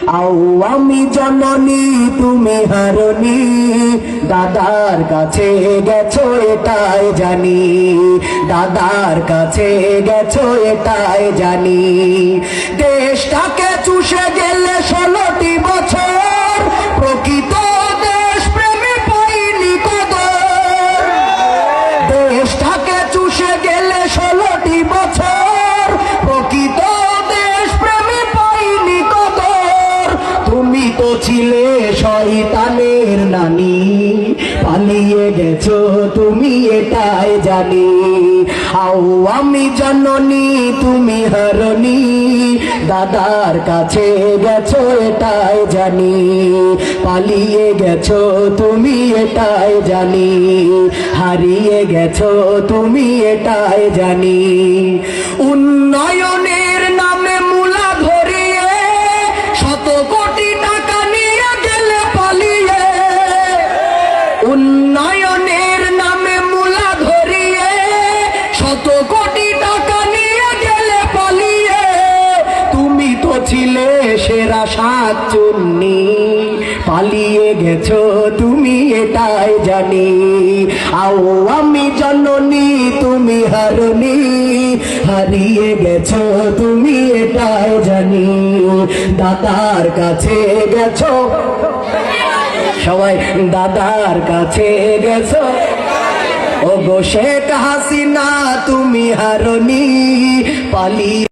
আও আমি জননী তুমি হারনি, দাদার কাছে গেছো এটাই জানি, দাদার কাছে গেছো এটাই জানি। দেশটাকে চুষে গেলে 16টি বছর, প্রকৃত দেশ প্রেমে পাইনি কদর। দেশটাকে চুষে গেলে 16টি বছর, প্রকৃত দেশ প্রেমে পাইনি কদর। তুমি তো ছিলে শয়তানের নানি, পালিয়ে গেছো তুমি এটাই জানি। আও আমি জননী তুমি হারনি, দাদার কাছে গেছো এটাই জানি, পালিয়ে গেছো তুমি এটাই জানি, হারিয়ে গেছো তুমি এটাই জানি। উন্নয়নের নামে মূলা ধরিয়ে শত কোটি টাকা নিয়ে গেলে পালিয়ে, উন্নয়নের নামে মূলা ধরিয়ে শত কোটি টাকা নিয়ে গেলে পালিয়ে। তুমি তো ছিলে সেরা শাকচুন্নি, পালিয়ে গেছো তুমি এটাই জানি। আও আমি জননী তুমি হারনি, হারিয়ে গেছো তুমি এটাই জানি, দাদার কাছে গেছো সবাই, দাদার কাছে গেছো। ও গো শেখ হাসিনা তুমি হারনি, পালিয়ে